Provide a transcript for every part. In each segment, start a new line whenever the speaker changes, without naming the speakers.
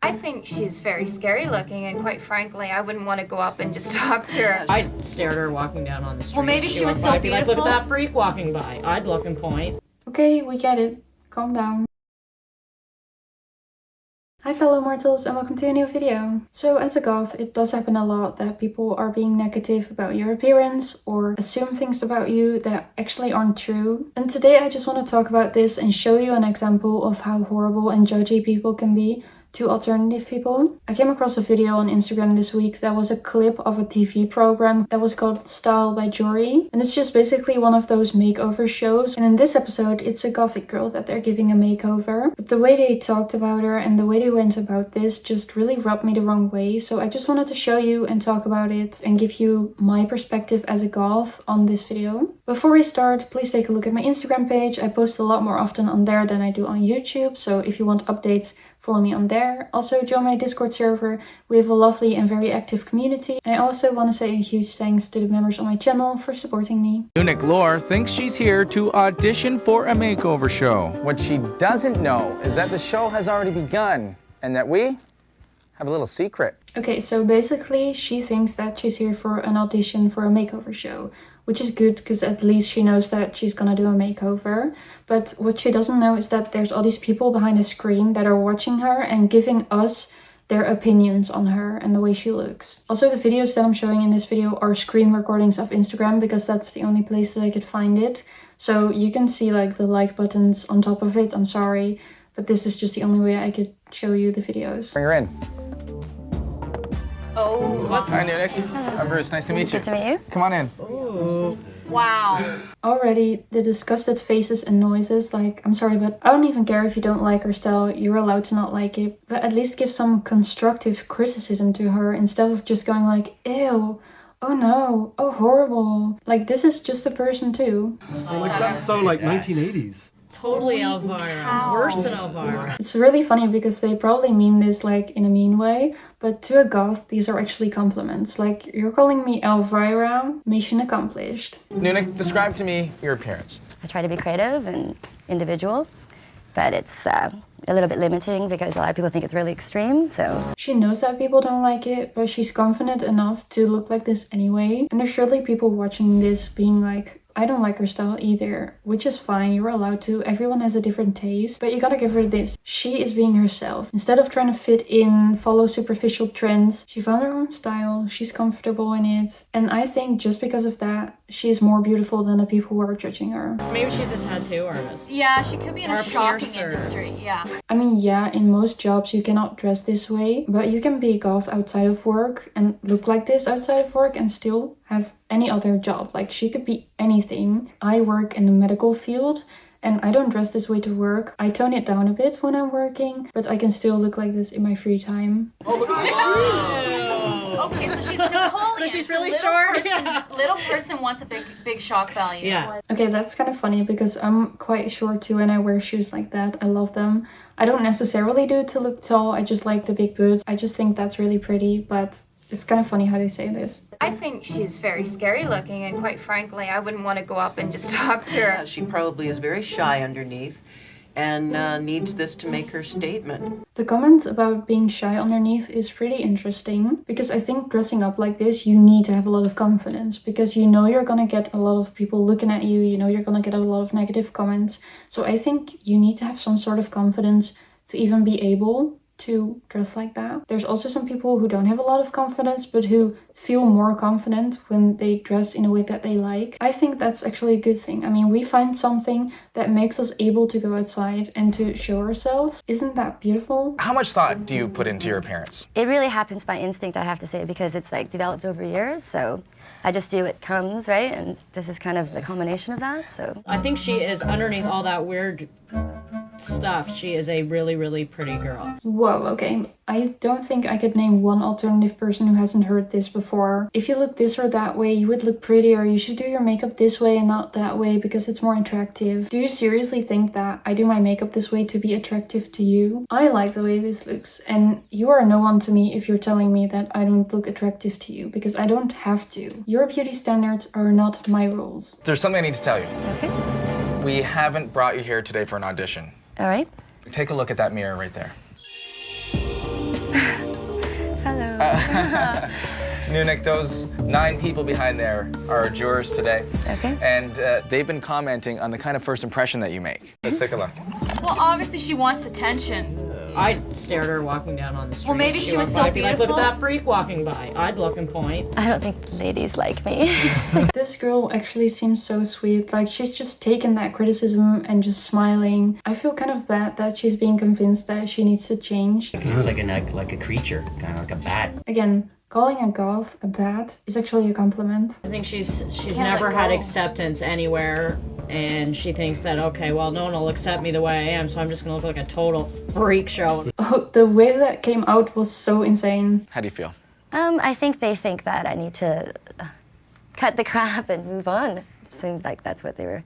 I think she's very scary looking, and quite frankly, I wouldn't want to go up and just talk to her.
I'd stare at her walking down on the street.
Well, maybe she was so
I'd be like, look
beautiful.
at that freak walking by. I'd look and point.
Okay, we get it. Calm down. Hi fellow mortals and welcome to a new video. So as a goth, it does happen a lot that people are being negative about your appearance or assume things about you that actually aren't true. And today I just want to talk about this and show you an example of how horrible and judgy people can be to alternative people. I came across a video on Instagram this week that was a clip of a TV program that was called Style by Jory. And it's just basically one of those makeover shows. And in this episode, it's a gothic girl that they're giving a makeover. But the way they talked about her and the way they went about this just really rubbed me the wrong way. So I just wanted to show you and talk about it and give you my perspective as a goth on this video. Before we start, please take a look at my Instagram page. I post a lot more often on there than I do on YouTube. So if you want updates, follow me on there. Also join my Discord server. We have a lovely and very active community. And I also want to say a huge thanks to the members on my channel for supporting me.
Eunuch Lore thinks she's here to audition for a makeover show.
What she doesn't know is that the show has already begun and that we have a little secret.
Okay, so basically she thinks that she's here for an audition for a makeover show, which is good because at least she knows that she's gonna do a makeover. But what she doesn't know is that there's all these people behind the screen that are watching her and giving us their opinions on her and the way she looks. Also, the videos that I'm showing in this video are screen recordings of Instagram because that's the only place that I could find it. So you can see like the like buttons on top of it. I'm sorry, but this is just the only way I could show you the videos.
Bring her in.
Oh,
Hi, Eunuch. I'm Bruce. Nice to meet you.
Good to meet you.
Come on in.
Ooh.
wow.
Already, the disgusted faces and noises, like, I'm sorry, but I don't even care if you don't like her style, you're allowed to not like it, but at least give some constructive criticism to her instead of just going like, ew, oh no, oh horrible. Like, this is just a person too.
Like, that's so like 1980s.
Totally Elvira. Worse than Elvira.
It's really funny because they probably mean this like in a mean way, but to a goth, these are actually compliments. Like, you're calling me Elvira, mission accomplished.
Eunuch, describe to me your appearance.
I try to be creative and individual, but it's a little bit limiting because a lot of people think it's really extreme, so.
She knows that people don't like it, but she's confident enough to look like this anyway. And there's surely people watching this being like, I don't like her style either, which is fine, you're allowed to, everyone has a different taste, but you gotta give her this. She is being herself. Instead of trying to fit in, follow superficial trends, she found her own style, she's comfortable in it, and I think just because of that, she is more beautiful than the people who are judging her.
Maybe she's a tattoo artist.
Yeah, she could be in
Or
a
a
shopping
piercer.
industry. Yeah.
I mean, yeah, in most jobs you cannot dress this way, but you can be goth outside of work and look like this outside of work and still have any other job. Like, she could be anything. I work in the medical field and I don't dress this way to work. I tone it down a bit when I'm working, but I can still look like this in my free time.
Oh, look at this.
Okay, so she's a Napoleon.
So she's
a
really
little
short?
Person,
Yeah.
Little person wants a big shock value.
Yeah.
Okay, that's kind of funny because I'm quite short too and I wear shoes like that. I love them. I don't necessarily do it to look tall. I just like the big boots. I just think that's really pretty, but it's kind of funny how they say this.
I think she's very scary looking, and quite frankly, I wouldn't want to go up and just talk to her.
She probably is very shy underneath and needs this to make her statement.
The comment about being shy underneath is pretty interesting because I think dressing up like this, you need to have a lot of confidence because you know you're gonna get a lot of people looking at you, you know you're gonna get a lot of negative comments. So I think you need to have some sort of confidence to even be able to dress like that. There's also some people who don't have a lot of confidence but who feel more confident when they dress in a way that they like. I think that's actually a good thing. I mean, we find something that makes us able to go outside and to show ourselves. Isn't that beautiful?
How much thought do you put into your appearance?
It really happens by instinct, I have to say, because it's like developed over years, so I just do what comes, right? And this is kind of the combination of that, so.
I think she is, underneath all that weird stuff, she is a really, really pretty girl.
Whoa, okay. I don't think I could name one alternative person who hasn't heard this before. If you look this or that way, you would look prettier. You should do your makeup this way and not that way because it's more attractive. Do you seriously think that I do my makeup this way to be attractive to you? I like the way this looks, and you are no one to me if you're telling me that I don't look attractive to you because I don't have to. Your beauty standards are not my rules.
There's something I need to tell you.
Okay.
We haven't brought you here today for an audition.
All right.
Take a look at that mirror right there.
Hello.
Nunik, those 9 people behind there are our jurors today.
Okay.
And they've been commenting on the kind of first impression that you make. Let's take a look.
Well, obviously she wants attention.
I'd stare at her walking down on the street.
Well, maybe she was so
I'd be like, look at
beautiful.
that freak walking by. I'd look and point.
I don't think ladies like me.
This girl actually seems so sweet. Like, she's just taken that criticism and just smiling. I feel kind of bad that she's being convinced that she needs to change.
It's like a creature, kind of like a bat.
Again, calling a goth a bat is actually a compliment.
I think she's
Can't
never
let
had
go.
acceptance anywhere, and she thinks that, okay, well, no one will accept me the way I am, so I'm just gonna look like a total freak show.
Oh, the way that came out was so insane.
How do you feel?
I think they think that I need to cut the crap and move on. It seems like that's what they were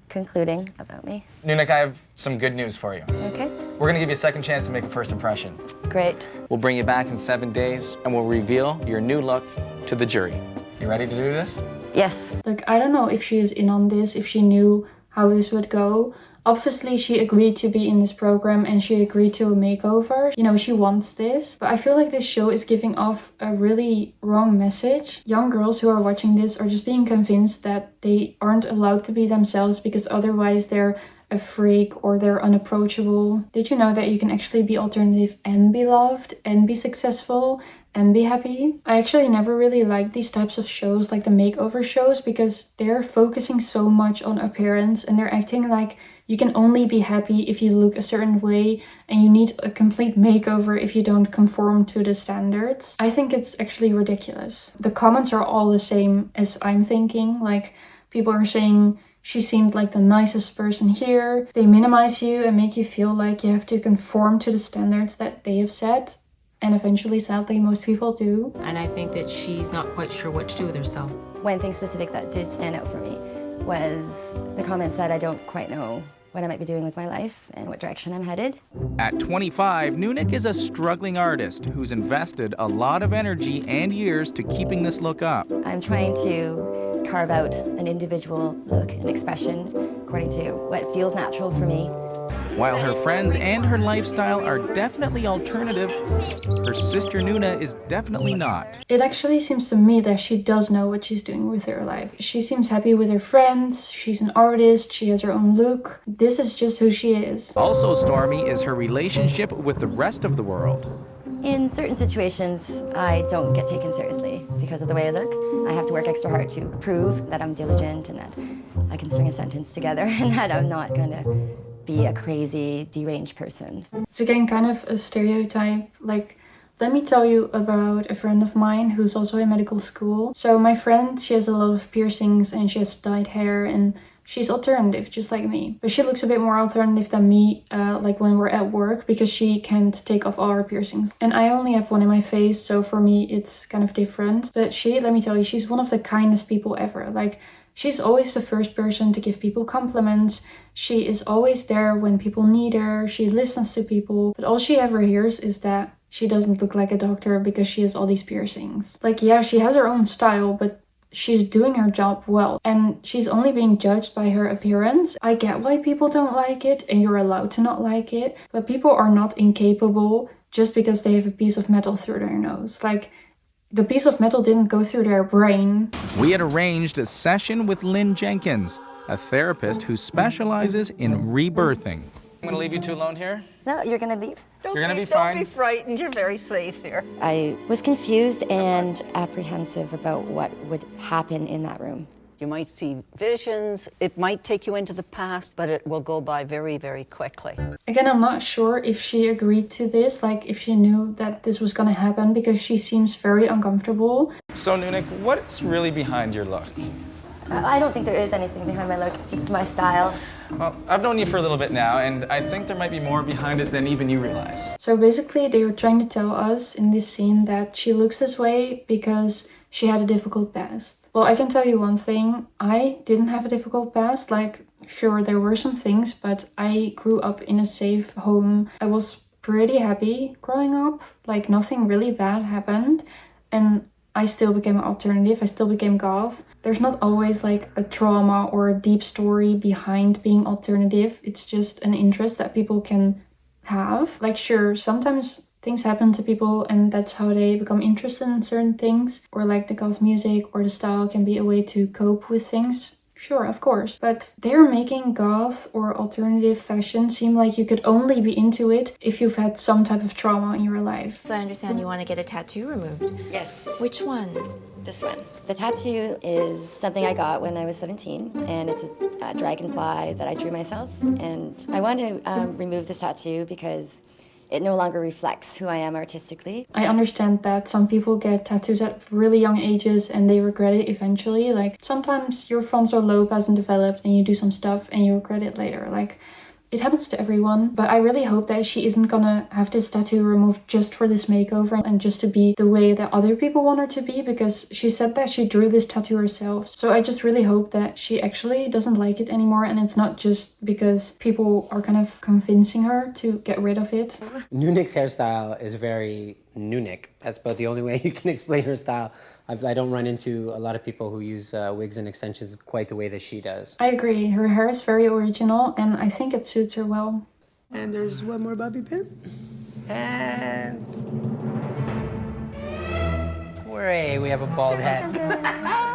concluding about me.
Nunik, I have some good news for you.
Okay,
We're gonna give you a second chance to make a first impression.
great.
We'll bring you back in 7 days, and we'll reveal your new look to the jury. You ready to do this?
Yes.
Like, I don't know if she is in on this, if she knew how this would go. Obviously, she agreed to be in this program and she agreed to a makeover. You know, she wants this. But I feel like this show is giving off a really wrong message. Young girls who are watching this are just being convinced that they aren't allowed to be themselves because otherwise they're a freak or they're unapproachable. Did you know that you can actually be alternative and be loved and be successful and be happy? I actually never really liked these types of shows, like the makeover shows, because they're focusing so much on appearance and they're acting like you can only be happy if you look a certain way and you need a complete makeover if you don't conform to the standards. I think it's actually ridiculous. The comments are all the same as I'm thinking. Like, people are saying she seemed like the nicest person here. They minimize you and make you feel like you have to conform to the standards that they have set. And eventually, sadly, most people do.
And I think that she's not quite sure what to do with herself.
One thing specific that did stand out for me was the comments that I don't quite know what I might be doing with my life and what direction I'm headed.
At 25, Nunik is a struggling artist who's invested a lot of energy and years to keeping this look up.
I'm trying to carve out an individual look and expression according to what feels natural for me.
While her friends and her lifestyle are definitely alternative, her sister Nuna is definitely not.
It actually seems to me that she does know what she's doing with her life. She seems happy with her friends, she's an artist, she has her own look. This is just who she is.
Also stormy is her relationship with the rest of the world.
In certain situations, I don't get taken seriously because of the way I look. I have to work extra hard to prove that I'm diligent and that I can string a sentence together and that I'm not gonna be a crazy, deranged person.
It's again kind of a stereotype. Like, let me tell you about a friend of mine who's also in medical school. So my friend, she has a lot of piercings and she has dyed hair and she's alternative, just like me. But she looks a bit more alternative than me, like when we're at work, because she can't take off all her piercings. And I only have one in my face, so for me it's kind of different. But she, let me tell you, she's one of the kindest people ever. Like, she's always the first person to give people compliments. She is always there when people need her. She listens to people. But all she ever hears is that she doesn't look like a doctor because she has all these piercings. Like, yeah, she has her own style, but she's doing her job well. And she's only being judged by her appearance. I get why people don't like it, and you're allowed to not like it. But people are not incapable just because they have a piece of metal through their nose. Like, the piece of metal didn't go through their brain.
We had arranged a session with Lynn Jenkins, a therapist who specializes in rebirthing.
I'm gonna leave you two alone here.
No, you're gonna leave?
You're gonna be fine.
Don't be frightened. You're very safe here.
I was confused and apprehensive about what would happen in that room.
You might see visions. It might take you into the past, but it will go by very, very quickly.
Again, I'm not sure if she agreed to this, like if she knew that this was gonna happen, because she seems very uncomfortable.
So, Nunik, what's really behind your look?
I don't think there is anything behind my look. It's just my style.
Well, I've known you for a little bit now, and I think there might be more behind it than even you realize.
So basically, they were trying to tell us in this scene that she looks this way because she had a difficult past. Well, I can tell you one thing. I didn't have a difficult past. Like, sure, there were some things, but I grew up in a safe home. I was pretty happy growing up. Like, nothing really bad happened. And I still became an alternative. I still became goth. There's not always like a trauma or a deep story behind being alternative. It's just an interest that people can have. Like, sure, sometimes things happen to people and that's how they become interested in certain things, or like the goth music or the style can be a way to cope with things. Sure, of course, but they're making goth or alternative fashion seem like you could only be into it if you've had some type of trauma in your life.
So I understand you want to get a tattoo removed.
Yes.
Which one?
This one. The tattoo is something I got when I was 17, and it's a dragonfly that I drew myself. And I want to remove this tattoo because it no longer reflects who I am artistically.
I understand that some people get tattoos at really young ages and they regret it eventually. Like, sometimes your frontal lobe hasn't developed and you do some stuff and you regret it later. Like, it happens to everyone, but I really hope that she isn't gonna have this tattoo removed just for this makeover and just to be the way that other people want her to be, because she said that she drew this tattoo herself. So I just really hope that she actually doesn't like it anymore and it's not just because people are kind of convincing her to get rid of it.
Nunik's hairstyle is very Nunik. That's about the only way you can explain her style. I don't run into a lot of people who use wigs and extensions quite the way that she does.
I agree. Her hair is very original and I think it suits her well.
And there's one more bobby pin. And... hooray, we have a bald head.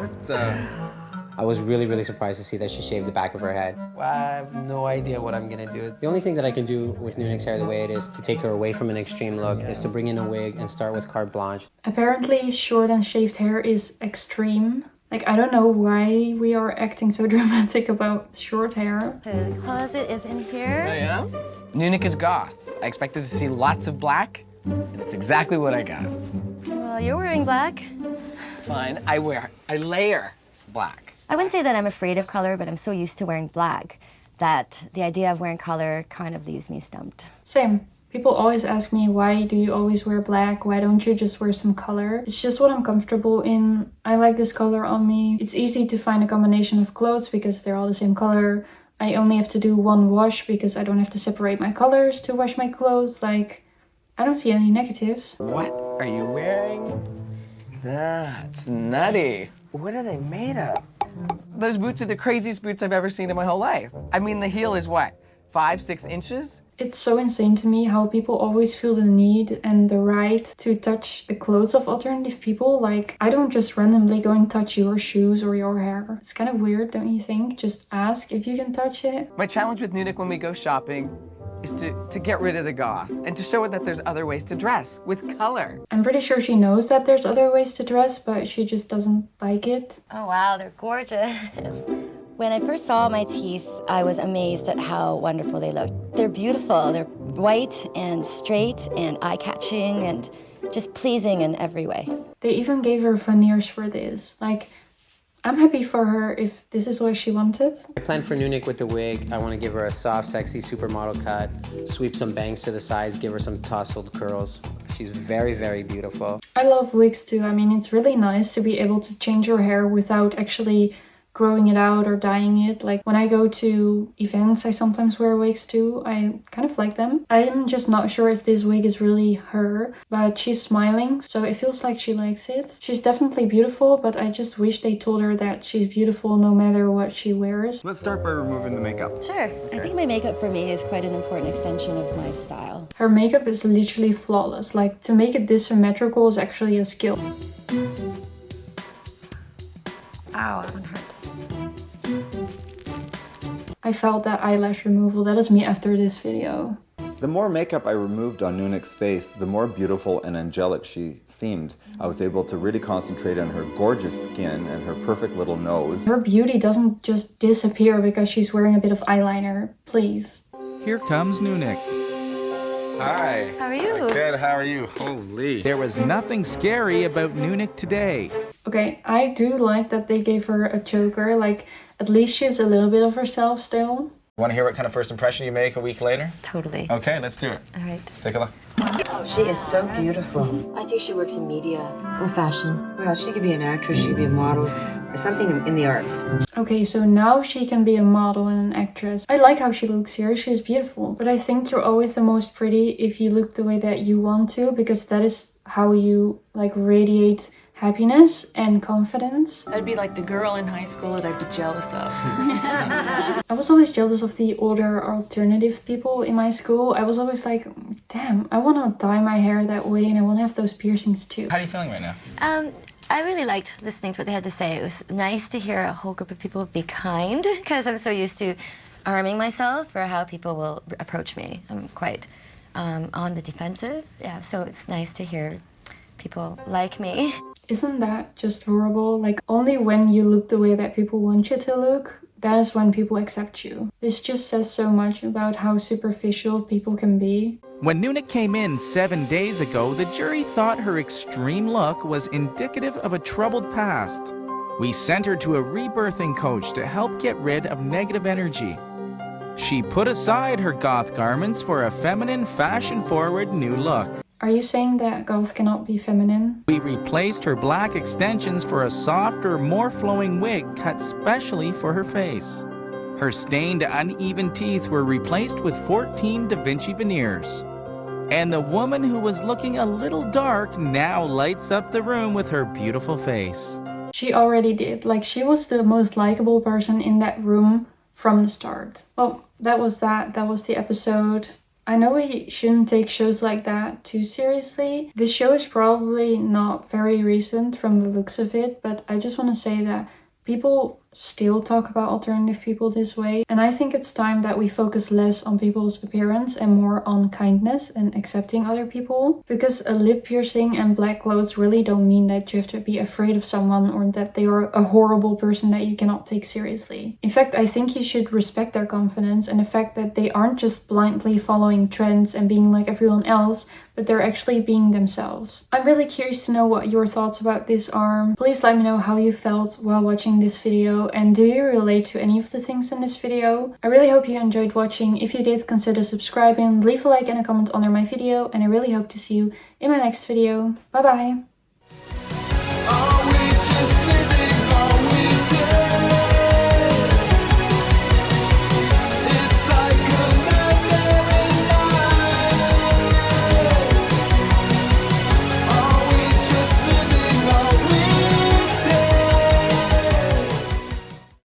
What the... I was really surprised to see that she shaved the back of her head. I have no idea what I'm gonna do. The only thing that I can do with Nunik's hair the way it is to take her away from an extreme look is to bring in a wig and start with carte blanche.
Apparently short and shaved hair is extreme. Like, I don't know why we are acting so dramatic about short hair.
So the closet is in here.
Oh yeah? Nunik is goth. I expected to see lots of black, and it's exactly what I got.
Well, you're wearing black.
Fine, I layer black.
I wouldn't say that I'm afraid of color, but I'm so used to wearing black that the idea of wearing color kind of leaves me stumped.
Same. People always ask me, why do you always wear black? Why don't you just wear some color? It's just what I'm comfortable in. I like this color on me. It's easy to find a combination of clothes because they're all the same color. I only have to do one wash because I don't have to separate my colors to wash my clothes. Like, I don't see any negatives.
What are you wearing? That's nutty. What are they made of? Those boots are the craziest boots I've ever seen in my whole life. I mean, the heel is what, 5-6 inches?
It's so insane to me how people always feel the need and the right to touch the clothes of alternative people. Like, I don't just randomly go and touch your shoes or your hair. It's kind of weird, don't you think? Just ask if you can touch it.
My challenge with Nunik when we go shopping is to get rid of the goth and to show her that there's other ways to dress with color.
I'm pretty sure she knows that there's other ways to dress, but she just doesn't like it.
Oh wow, they're gorgeous. When I first saw my teeth, I was amazed at how wonderful they looked. They're beautiful. They're white and straight and eye-catching and just pleasing in every way.
They even gave her veneers for this. Like, I'm happy for her if this is what she wanted.
I planned for Nunik with the wig. I want to give her a soft, sexy supermodel cut, sweep some bangs to the sides, give her some tousled curls. She's very beautiful.
I love wigs too. I mean, it's really nice to be able to change your hair without actually growing it out or dyeing it. Like, when I go to events, I sometimes wear wigs too. I kind of like them. I'm just not sure if this wig is really her, but she's smiling, so it feels like she likes it. She's definitely beautiful, but I just wish they told her that she's beautiful no matter what she wears.
Let's start by removing the makeup.
Sure. I think my makeup for me is quite an important extension of my style.
Her makeup is literally flawless. Like, to make it this symmetrical is actually a skill.
Ow, that one hurt.
I felt that eyelash removal. That is me after this video.
The more makeup I removed on Nunik's face, the more beautiful and angelic she seemed. I was able to really concentrate on her gorgeous skin and her perfect little nose.
Her beauty doesn't just disappear because she's wearing a bit of eyeliner. Please.
Here comes Nunik.
Hi.
How are you?
Good, how are you? Holy.
There was nothing scary about Nunik today.
Okay, I do like that they gave her a choker. Like, at least she's a little bit of herself still.
Want to hear what kind of first impression you make a week later?
Totally.
Okay, let's do it.
All right.
Let's take a look.
She is so beautiful.
I think she works in media or fashion. Well, she could be an actress, she could be a model, something in the arts.
Okay, so now she can be a model and an actress. I like how she looks here. She's beautiful. But I think you're always the most pretty if you look the way that you want to, because that is how you, like, radiate happiness and confidence.
I'd be like the girl in high school that I'd be jealous of.
I was always jealous of the older alternative people in my school. I was always like, damn, I want to dye my hair that way and I want to have those piercings too.
How are you feeling right now?
I really liked listening to what they had to say. It was nice to hear a whole group of people be kind, because I'm so used to arming myself for how people will approach me. I'm quite on the defensive. Yeah, so it's nice to hear people like me.
Isn't that just horrible? Like, only when you look the way that people want you to look, that is when people accept you. This just says so much about how superficial people can be.
When Nunick came in 7 days ago, the jury thought her extreme look was indicative of a troubled past. We sent her to a rebirthing coach to help get rid of negative energy. She put aside her goth garments for a feminine, fashion-forward new look.
Are you saying that goth cannot be feminine?
We replaced her black extensions for a softer, more flowing wig cut specially for her face. Her stained, uneven teeth were replaced with 14 Da Vinci veneers. And the woman who was looking a little dark now lights up the room with her beautiful face.
She already did. Like, she was the most likable person in that room from the start. Well, that was the episode. I know we shouldn't take shows like that too seriously. This show is probably not very recent from the looks of it, but I just want to say that people still talk about alternative people this way, and I think it's time that we focus less on people's appearance and more on kindness and accepting other people, because a lip piercing and black clothes really don't mean that you have to be afraid of someone or that they are a horrible person that you cannot take seriously. In fact, I think you should respect their confidence and the fact that they aren't just blindly following trends and being like everyone else, but they're actually being themselves. I'm really curious to know what your thoughts about this are. Please let me know how you felt while watching this video, and do you relate to any of the things in this video? I really hope you enjoyed watching. If you did, consider subscribing, leave a like and a comment under my video, and I really hope to see you in my next video. Bye bye!